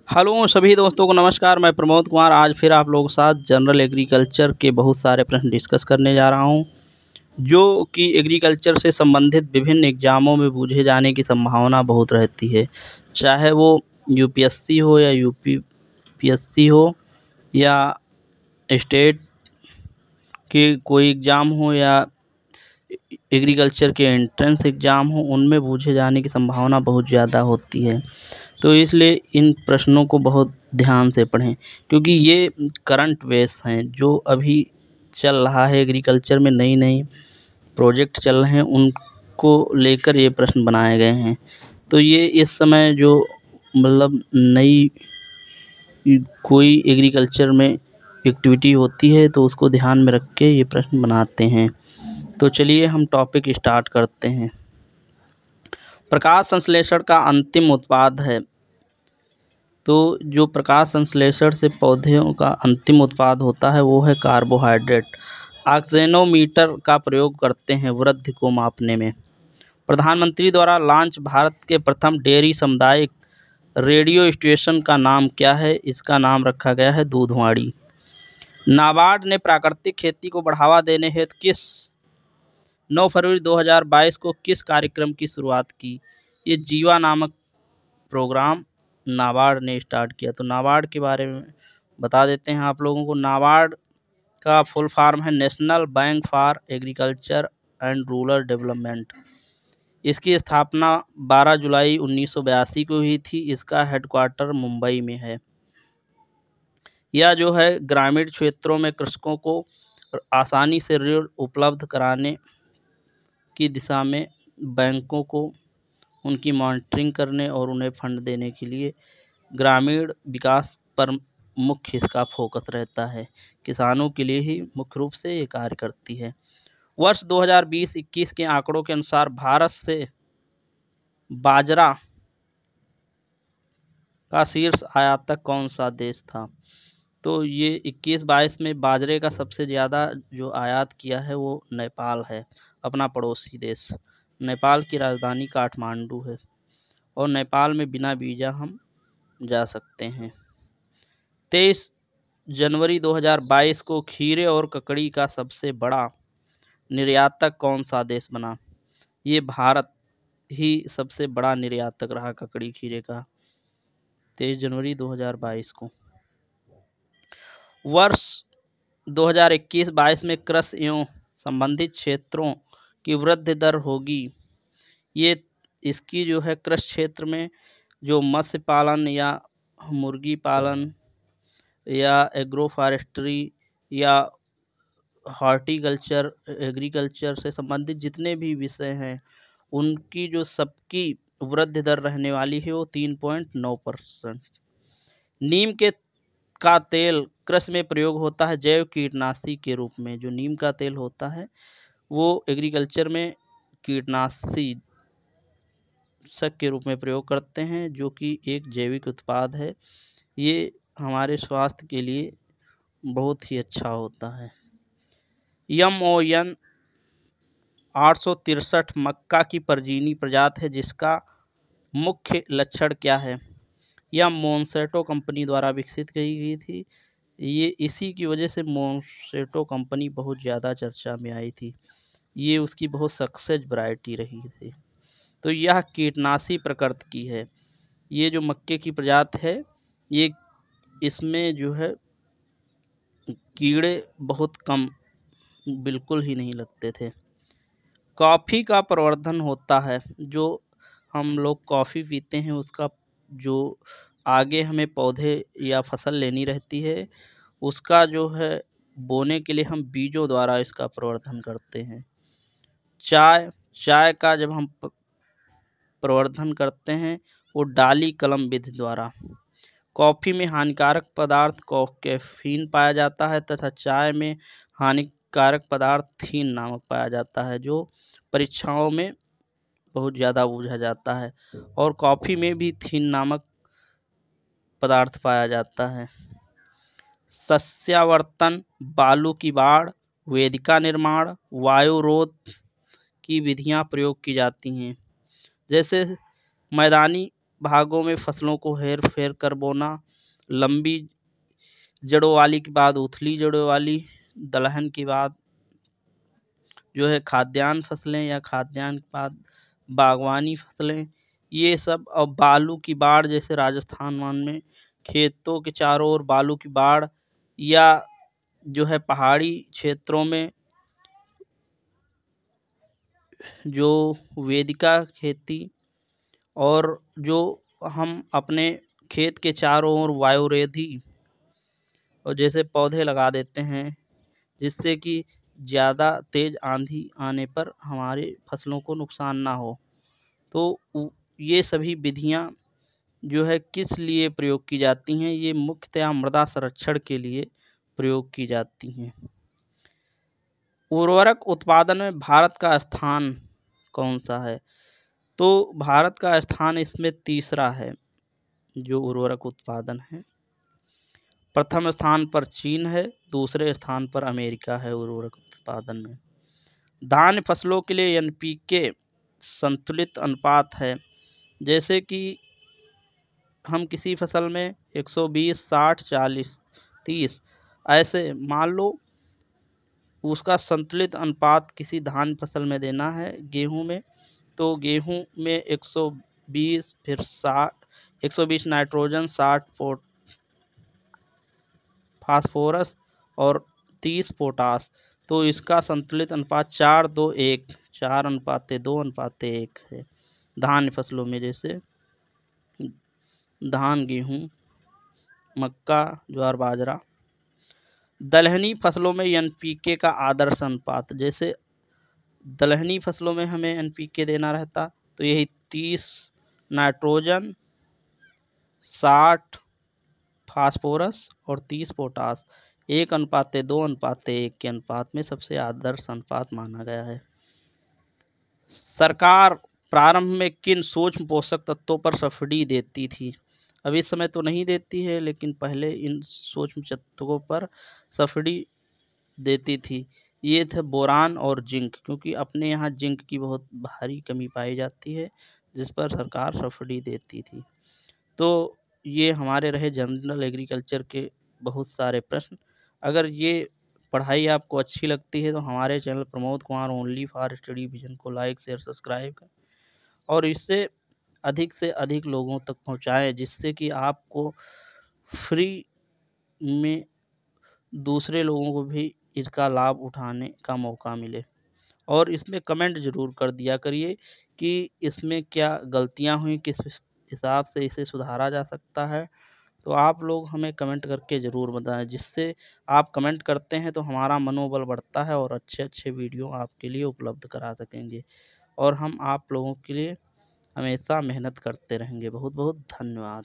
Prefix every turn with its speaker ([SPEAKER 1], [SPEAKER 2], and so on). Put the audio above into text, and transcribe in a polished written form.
[SPEAKER 1] Hello सभी दोस्तों को नमस्कार। मैं प्रमोद कुमार आज फिर आप लोगों के साथ जनरल एग्रीकल्चर के बहुत सारे प्रश्न डिस्कस करने जा रहा हूं, जो कि एग्रीकल्चर से संबंधित विभिन्न एग्जामों में पूछे जाने की संभावना बहुत रहती है, चाहे वो यूपीएससी हो या यूपीपीएससी हो या स्टेट के कोई एग्ज़ाम हो या एग्रीकल्चर के एंट्रेंस एग्ज़ाम हो, उनमें पूछे जाने की संभावना बहुत ज़्यादा होती है। तो इसलिए इन प्रश्नों को बहुत ध्यान से पढ़ें, क्योंकि ये करंट बेस हैं जो अभी चल रहा है। एग्रीकल्चर में नई नई प्रोजेक्ट चल रहे हैं, उनको लेकर ये प्रश्न बनाए गए हैं। तो ये इस समय जो मतलब नई कोई एग्रीकल्चर में एक्टिविटी होती है तो उसको ध्यान में रख के ये प्रश्न बनाते हैं। तो चलिए हम टॉपिक स्टार्ट करते हैं। प्रकाश संश्लेषण का अंतिम उत्पाद है। तो जो प्रकाश संश्लेषण से पौधों का अंतिम उत्पाद होता है वो है कार्बोहाइड्रेट। ऑक्सेनोमीटर का प्रयोग करते हैं वृद्धि को मापने में। प्रधानमंत्री द्वारा लॉन्च भारत के प्रथम डेयरी सामुदायिक रेडियो स्टेशन का नाम क्या है? इसका नाम रखा गया है दूधवाड़ी। नाबार्ड ने प्राकृतिक खेती को बढ़ावा देने हेतु 9 फरवरी 2022 को किस कार्यक्रम की शुरुआत की? ये जीवा नामक प्रोग्राम नाबार्ड ने स्टार्ट किया। तो नाबार्ड के बारे में बता देते हैं आप लोगों को। नाबार्ड का फुल फॉर्म है national bank for agriculture and rural development. इसकी स्थापना 12 जुलाई 1982 को हुई थी। इसका हेडक्वार्टर मुंबई में है। यह जो है ग्रामीण क्षेत्रों में कृषकों को आसानी से ऋण उपलब्ध कराने की दिशा में बैंकों को उनकी मॉनिटरिंग करने और उन्हें फंड देने के लिए ग्रामीण विकास पर मुख्य इसका फोकस रहता है। किसानों के लिए ही मुख्य रूप से ये कार्य करती है। वर्ष 2020-21 के आंकड़ों के अनुसार भारत से बाजरा का शीर्ष आयातक कौन सा देश था? तो ये 21-22 में बाजरे का सबसे ज़्यादा जो आयात किया है वो नेपाल है, अपना पड़ोसी देश। नेपाल की राजधानी काठमांडू है और नेपाल में बिना वीज़ा हम जा सकते हैं। 23 जनवरी 2022 को खीरे और ककड़ी का सबसे बड़ा निर्यातक कौन सा देश बना? ये भारत ही सबसे बड़ा निर्यातक रहा ककड़ी खीरे का 23 जनवरी 2022 को। वर्ष 2021-22 में कृषि एवं संबंधित क्षेत्रों की वृद्धि दर होगी। ये इसकी जो है कृषि क्षेत्र में जो मत्स्य पालन या मुर्गी पालन या एग्रो फॉरेस्ट्री या हॉर्टिकल्चर एग्रीकल्चर से संबंधित जितने भी विषय हैं उनकी जो सबकी वृद्धि दर रहने वाली है वो 3.9%। नीम का तेल कृषि में प्रयोग होता है जैव कीटनाशी के रूप में। जो नीम का तेल होता है वो एग्रीकल्चर में कीटनाशी के रूप में प्रयोग करते हैं, जो कि एक जैविक उत्पाद है। ये हमारे स्वास्थ्य के लिए बहुत ही अच्छा होता है। MON 863 मक्का की परजीवी प्रजाति है जिसका मुख्य लक्षण क्या है? यह मोनसेटो कंपनी द्वारा विकसित की गई थी। ये इसी की वजह से मोनसेटो कंपनी बहुत ज़्यादा चर्चा में आई थी। ये उसकी बहुत सक्सेस वैरायटी रही थी। तो यह कीटनाशी प्रकृति की है। ये जो मक्के की प्रजाति है ये इसमें जो है कीड़े बहुत कम, बिल्कुल ही नहीं लगते थे। कॉफ़ी का प्रवर्धन होता है। जो हम लोग कॉफ़ी पीते हैं उसका जो आगे हमें पौधे या फसल लेनी रहती है उसका जो है बोने के लिए हम बीजों द्वारा इसका प्रवर्धन करते हैं। चाय का जब हम प्रवर्धन करते हैं वो डाली कलम विधि द्वारा। कॉफ़ी में हानिकारक पदार्थ कैफीन पाया जाता है तथा चाय में हानिकारक पदार्थ थीन नामक पाया जाता है, जो परीक्षाओं में बहुत ज़्यादा पूछा जाता है। और कॉफ़ी में भी थीन नामक पदार्थ पाया जाता है। सस्यावर्तन, बालू की बाढ़, वेदिका निर्माण, वायुरोध की विधियां प्रयोग की जाती हैं। जैसे मैदानी भागों में फसलों को हेर फेर कर बोना, लंबी जड़ों वाली के बाद उथली जड़ों वाली, दलहन के बाद जो है खाद्यान्न फसलें या खाद्यान्न के बाद बागवानी फसलें, ये सब। और बालू की बाढ़, जैसे राजस्थान वन में खेतों के चारों ओर बालू की बाढ़, या जो है पहाड़ी क्षेत्रों में जो वेदिका खेती, और जो हम अपने खेत के चारों ओर वायुरेधी और जैसे पौधे लगा देते हैं, जिससे कि ज़्यादा तेज़ आंधी आने पर हमारे फसलों को नुकसान ना हो। तो ये सभी विधियां जो है किस लिए प्रयोग की जाती हैं? ये मुख्यतया मृदा संरक्षण के लिए प्रयोग की जाती हैं। उर्वरक उत्पादन में भारत का स्थान कौन सा है? तो भारत का स्थान इसमें तीसरा है। जो उर्वरक उत्पादन है, प्रथम स्थान पर चीन है, दूसरे स्थान पर अमेरिका है उर्वरक उत्पादन में। धान्य फसलों के लिए एनपीके संतुलित अनुपात है। जैसे कि हम किसी फसल में 120, 60, 40, 30 ऐसे मान लो, उसका संतुलित अनुपात किसी धान्य फसल में देना है। गेहूं में, तो गेहूं में 120, फिर 60, 120 नाइट्रोजन, 60 फास्फोरस और 30 पोटास। तो इसका संतुलित अनुपात 4:2:1, 4:2:1 है। धान्य फसलों में जैसे धान, गेहूं, मक्का, ज्वार, बाजरा। दलहनी फसलों में एनपीके का आदर्श अनुपात, जैसे दलहनी फसलों में हमें एनपीके देना रहता, तो यही 30 नाइट्रोजन, 60 फास्फोरस और 30 पोटास 1:2:1 के अनुपात में सबसे आदर्श अनुपात माना गया है। सरकार प्रारंभ में किन सूक्ष्म पोषक तत्वों पर सब्सिडी देती थी? अब इस समय तो नहीं देती है, लेकिन पहले इन सूक्ष्म तत्वों पर सब्सिडी देती थी। ये थे बोरान और जिंक, क्योंकि अपने यहाँ जिंक की बहुत भारी कमी पाई जाती है, जिस पर सरकार सब्सिडी देती थी। तो ये हमारे रहे जनरल एग्रीकल्चर के बहुत सारे प्रश्न। अगर ये पढ़ाई आपको अच्छी लगती है तो हमारे channel Pramod Kumar only for study vision को लाइक, शेयर, सब्सक्राइब करें और इससे अधिक से अधिक लोगों तक पहुंचाएं, जिससे कि आपको फ्री में दूसरे लोगों को भी इसका लाभ उठाने का मौका मिले। और इसमें कमेंट ज़रूर कर दिया करिए कि इसमें क्या गलतियां हुई, किस हिसाब से इसे सुधारा जा सकता है। तो आप लोग हमें कमेंट करके ज़रूर बताएं। जिससे आप कमेंट करते हैं तो हमारा मनोबल बढ़ता है और अच्छे अच्छे वीडियो आपके लिए उपलब्ध करा सकेंगे, और हम आप लोगों के लिए हमेशा मेहनत करते रहेंगे। बहुत बहुत धन्यवाद।